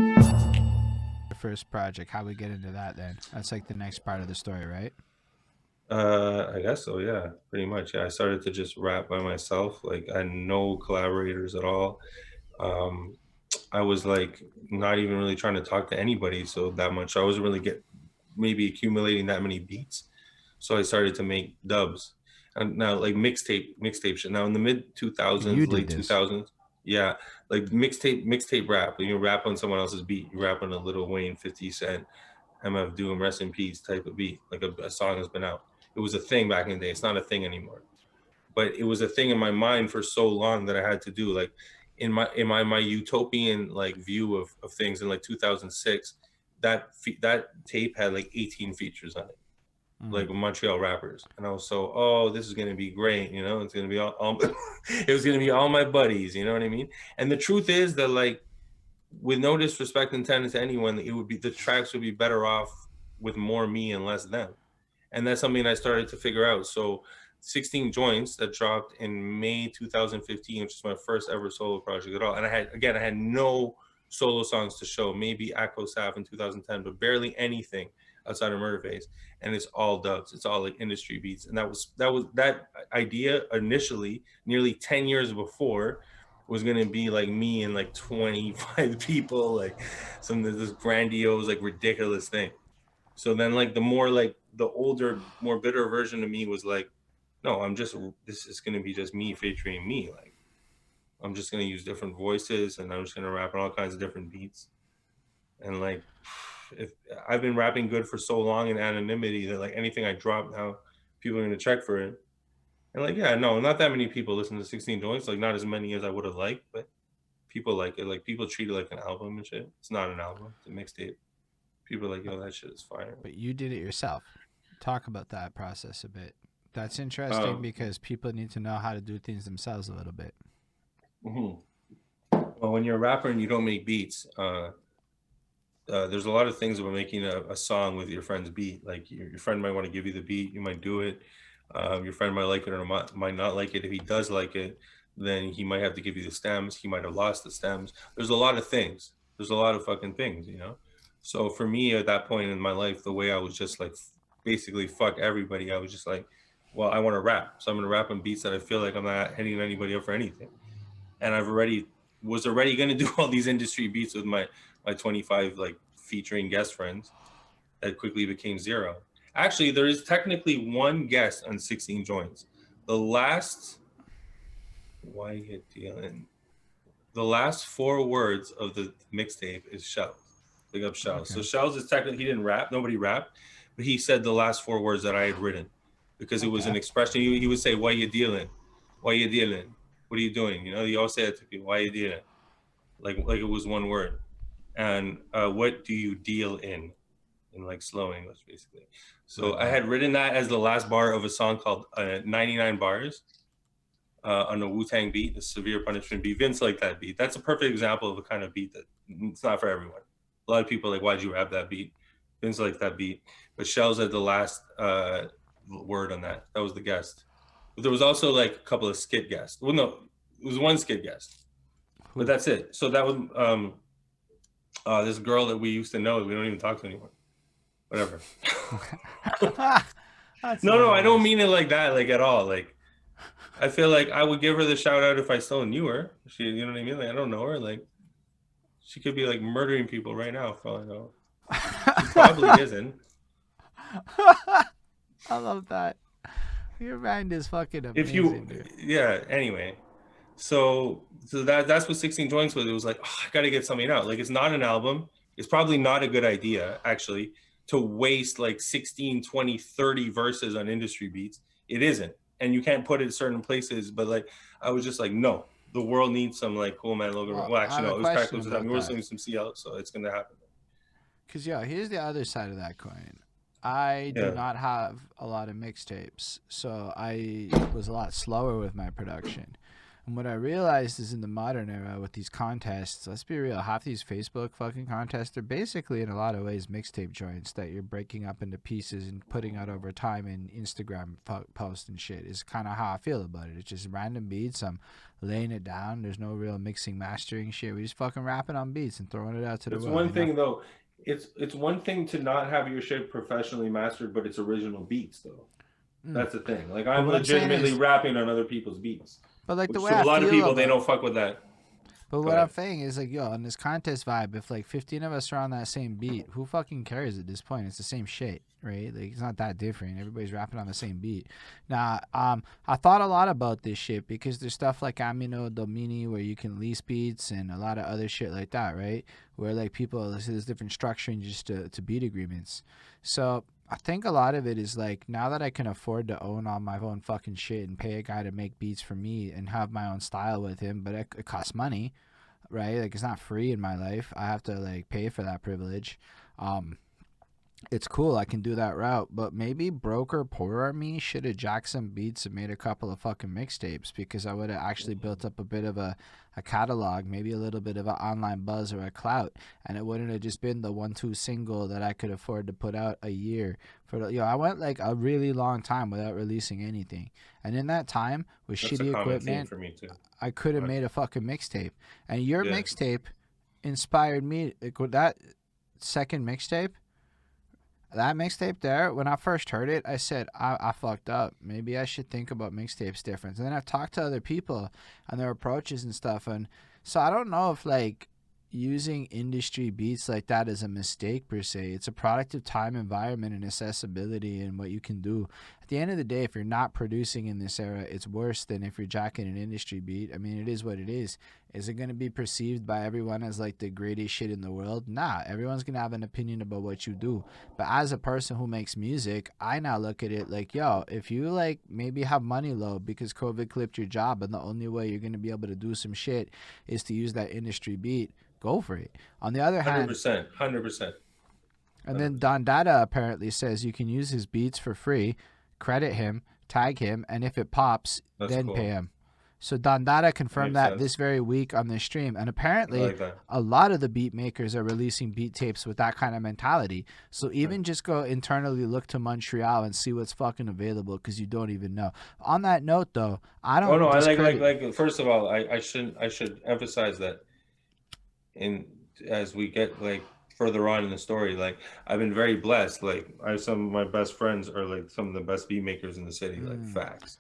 Your first project, how we get into that then? That's like the next part of the story, right? I guess so, yeah, pretty much. Yeah, I started to just rap by myself. Like I had no collaborators at all. Um, I was like not even really trying to talk to anybody so that much. I wasn't really get maybe accumulating that many beats. So I started to make dubs. And now like mixtape shit. Now in the mid You 2000s, did late this. 2000s, yeah, like mixtape rap. You rap on someone else's beat. You rap on a Lil Wayne, 50 Cent, MF Doom, rest in peace type of beat. Like a song has been out. It was a thing back in the day. It's not a thing anymore. But it was a thing in my mind for so long that I had to do. Like in my utopian like view of things in like 2006, that tape had like 18 features on it, Mm. like Montreal rappers, and I was so, oh, this is gonna be great, it's gonna be all it was gonna be all my buddies, you know what I mean? And the truth is that like with no disrespect intended to anyone, it would be the tracks would be better off with more me and less them. And that's something I started to figure out. So 16 Joints that dropped in May 2015, which is my first ever solo project at all. And I had no solo songs to show, maybe Akko Saf in 2010, but barely anything outside of Murder Face. And it's all dubs. It's all like industry beats. And that idea initially, nearly 10 years before, was gonna be like me and like 25 people, like some of this grandiose, like ridiculous thing. So then like the older, more bitter version of me was like, no, this is gonna be just me featuring me. Like I'm just gonna use different voices and I'm just gonna rap on all kinds of different beats. And like if I've been rapping good for so long in anonymity that like anything I drop now, people are gonna check for it. And like, yeah, no, not that many people listen to 16 Joints, like not as many as I would have liked, but people like it. Like people treat it like an album and shit. It's not an album, it's a mixtape. People are like, yo, that shit is fire. But you did it yourself. Talk about that process a bit. That's interesting Um, because people need to know how to do things themselves a little bit. mhm. Well, when you're a rapper and you don't make beats, there's a lot of things about making a song with your friend's beat. Like your friend might want to give you the beat, you might do it. Your friend might like it or might not like it. If he does like it, then he might have to give you the stems. He might have lost the stems. There's a lot of things. There's a lot of fucking things. So for me at that point in my life, the way I was just like basically fuck everybody, I was just like, well, I want to rap. So I'm gonna rap on beats that I feel like I'm not hitting anybody up for anything. And I was already gonna do all these industry beats with my 25 like featuring guest friends that quickly became zero. Actually, there is technically one guest on 16 Joints. The last why you dealing? The last four words of the mixtape is Shells. Big up Shells. Okay. So Shells is technically he didn't rap, nobody rapped, but he said the last four words that I had written because it was Okay. an expression. He would say, "Why you dealing? Why you dealing? What are you doing?" He always say it to people, "Why you dealing?" Like it was one word. And what do you deal in like slow English, basically. So I Okay. had written that as the last bar of a song called 99 Bars on the Wu Tang beat, the Severe Punishment beat. Vince liked that beat. That's a perfect example of a kind of beat that it's not for everyone. A lot of people are like, why'd you rap that beat? Vince liked that beat. But Shells had the last word on that. That was the guest. But there was also like a couple of skit guests. Well, no, it was one skit guest. But Who? that's it. So that was this girl that we used to know. We don't even talk to anymore. Whatever. That's No, I don't hilarious. mean it like that, like at all. Like I feel like I would give her the shout out if I still knew her. You know what I mean? Like I don't know her. Like she could be like murdering people right now for all I know. She probably isn't. I love that. Your mind is fucking If you, amazing, dude. yeah. Anyway, so that's what 16 Joints was. It was like, oh, I got to get something out. Like it's not an album. It's probably not a good idea actually to waste like 16, 20, 30 verses on industry beats. It isn't, and you can't put it in certain places. But like, I was just like, no, the world needs some like Coolman Logan. Well, Well, I actually, have a no, it was Crack question Lips at the time. about We were that. listening to some CL, so it's gonna happen. Because, yo, here's the other side of that coin. I do Yeah. not have a lot of mixtapes, so I was a lot slower with my production. And what I realized is in the modern era with these contests, let's be real, half these Facebook fucking contests are basically in a lot of ways mixtape joints that you're breaking up into pieces and putting out over time in Instagram posts and shit. Is kind of how I feel about it. It's just random beats. I'm laying it down. There's no real mixing, mastering shit. We just fucking rapping on beats and throwing it out to the It's world. one thing though. It's one thing to not have your shit professionally mastered, but it's original beats though. That's the thing. Like I'm legitimately rapping on other people's beats. But like the way to a lot of people, about, they don't fuck with that. But what I'm saying is like, yo, on this contest vibe, if like 15 of us are on that same beat, who fucking cares at this point? It's the same shit, right? Like it's not that different. Everybody's rapping on the same beat. Now, I thought a lot about this shit because there's stuff like Amino Domini where you can lease beats and a lot of other shit like that, right? Where like people, there's different structuring just to beat agreements. So I think a lot of it is like now that I can afford to own all my own fucking shit and pay a guy to make beats for me and have my own style with him, but it costs money, right? Like it's not free in my life. I have to like pay for that privilege. It's cool. I can do that route, but maybe broker poorer me should have jacked some beats and made a couple of fucking mixtapes because I would have actually built up a bit of a catalog, maybe a little bit of an online buzz or a clout, and it wouldn't have just been the 1-2 single that I could afford to put out a year. I went like a really long time without releasing anything, and in that time with shitty equipment, for me too. I could have made a fucking mixtape. And your mixtape inspired me. That second mixtape. That mixtape there, when I first heard it, I said, I fucked up. Maybe I should think about mixtapes different. And then I've talked to other people and their approaches and stuff. And so I don't know if, like, using industry beats like that is a mistake per se. It's a product of time, environment, and accessibility and what you can do. At the end of the day, if you're not producing in this era, it's worse than if you're jacking an industry beat. I mean, it is what it is. Is it going to be perceived by everyone as like the greatest shit in the world? Nah, everyone's going to have an opinion about what you do. But as a person who makes music, I now look at it like, yo, if you like maybe have money low because COVID clipped your job and the only way you're going to be able to do some shit is to use that industry beat, go for it. On the other hand, 100%. And then Don Dada apparently says you can use his beats for free, credit him, tag him, and if it pops, then pay him. So Don Dada confirmed that this very week on this stream. And apparently a lot of the beat makers are releasing beat tapes with that kind of mentality. So even just go internally look to Montreal and see what's fucking available because you don't even know. On that note, though, I don't. Oh no, I like. First of all, I should emphasize that. As we get like further on in the story, like I've been very blessed. Like some of my best friends are like some of the best beat makers in the city, like facts.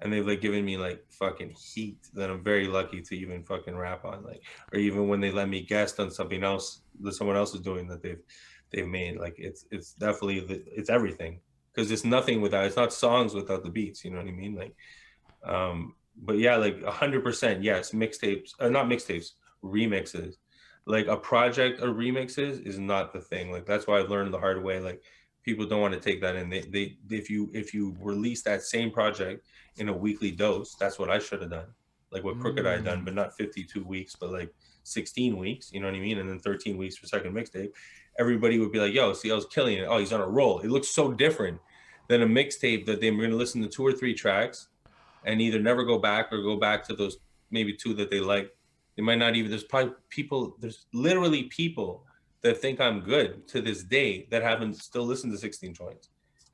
And they've like given me like fucking heat that I'm very lucky to even fucking rap on, like, or even when they let me guest on something else that someone else is doing that they've made. Like it's definitely it's everything because it's nothing without, it's not songs without the beats. You know what I mean? Like, but yeah, like 100%, yes, mixtapes, not mixtapes, remixes. Like a project of remixes is not the thing. Like that's why I've learned the hard way. Like people don't want to take that in. They if you release that same project in a weekly dose, that's what I should have done. Like what Crooked I done, but not 52 weeks, but like 16 weeks. You know what I mean? And then 13 weeks for second mixtape. Everybody would be like, "Yo, see, I was killing it. Oh, he's on a roll." It looks so different than a mixtape that they're going to listen to 2 or 3 tracks and either never go back or go back to those maybe 2 that they like. They might not even, there's literally people that think I'm good to this day that haven't still listened to 16 joints.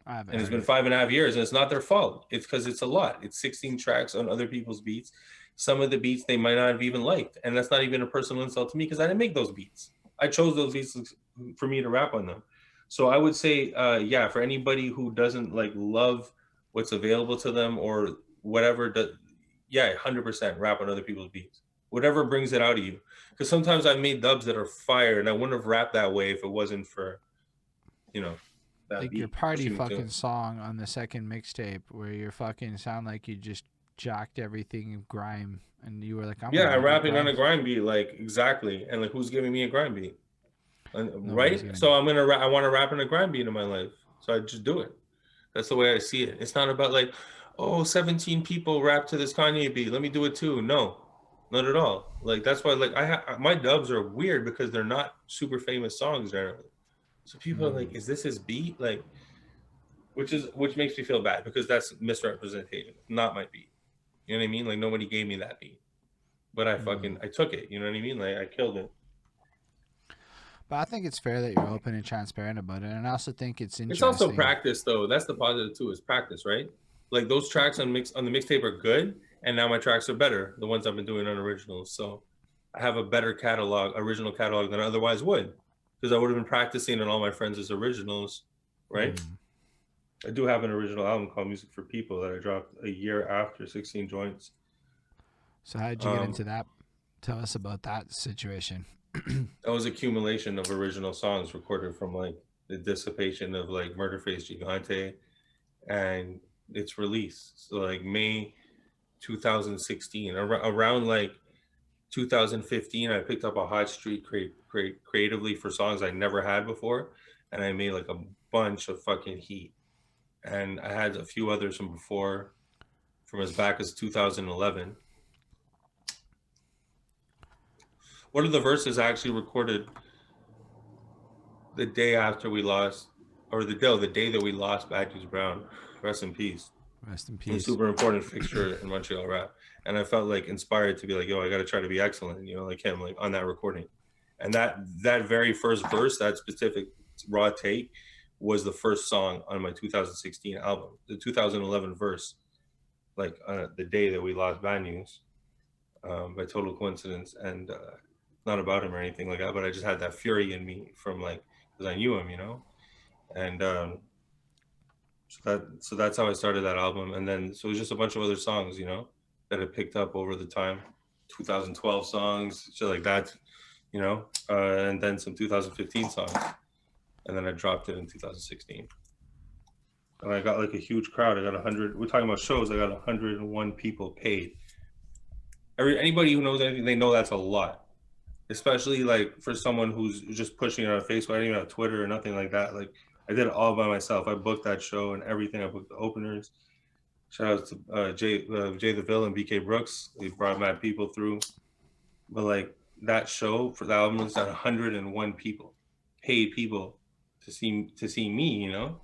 And it's been 5.5 years and it's not their fault. It's because it's a lot. It's 16 tracks on other people's beats. Some of the beats they might not have even liked. And that's not even a personal insult to me because I didn't make those beats. I chose those beats for me to rap on them. So I would say, yeah, for anybody who doesn't like love what's available to them or whatever, yeah, 100% rap on other people's beats. Whatever brings it out of you. Because sometimes I've made dubs that are fire and I wouldn't have rapped that way if it wasn't for, you know, that like beat your party fucking song on the second mixtape where you fucking sound like you just jacked everything in grime and you were like, I'm rapping on a grime beat, like exactly. And like who's giving me a grime beat? Right? So I want to rap in a grime beat in my life. So I just do it. That's the way I see it. It's not about like, oh, 17 people rap to this Kanye beat. Let me do it too. No. Not at all. Like that's why, like my dubs are weird because they're not super famous songs generally. So people are like, "Is this his beat?" Like, which makes me feel bad because that's misrepresentation, not my beat. You know what I mean? Like nobody gave me that beat, but I took it. You know what I mean? Like I killed it. But I think it's fair that you're open and transparent about it, and I also think it's It's also interesting. practice, though. That's the positive too. Is practice, right? Like those tracks on the mixtape are good, and now my tracks are better. The ones I've been doing on originals, so I have a better original catalog than I otherwise would, because I would have been practicing on all my friends' originals, right? I do have an original album called Music for People that I dropped a year after 16 Joints. So how did you get into that? Tell us about that situation. That was accumulation of original songs recorded from like the dissipation of like Murderface Gigante and its release. So like May 2016, around like 2015, I picked up a hot streak creatively for songs I never had before, and I made like a bunch of fucking heat. And I had a few others from before, from as back as 2011. One of the verses I actually recorded the day after we lost, or the day that we lost Bad News Brown. Rest in peace. Rest in A peace. super important fixture in Montreal rap. And I felt like inspired to be like, yo, I got to try to be excellent, you know, like him, like on that recording. And that very first verse, that specific raw take, was the first song on my 2016 album. The 2011 verse, like the day that we lost Bad News, by total coincidence, and not about him or anything like that, but I just had that fury in me from like, because I knew him, you know, and so that's how I started that album. And then so it was just a bunch of other songs, you know, that I picked up over the time, 2012 songs, shit like that, you know, and then some 2015 songs, and then I dropped it in 2016. And I got like a huge crowd. I got 100. We're talking about shows. I got 101 people paid. Anybody who knows anything, they know that's a lot, especially like for someone who's just pushing it on Facebook. I didn't even have Twitter or nothing like that. Like I did it all by myself. I booked that show and everything. I booked the openers. Shout out to Jay the Villain, BK Brooks. They brought mad people through. But like that show for the album was at 101 people, paid people to see me, you know.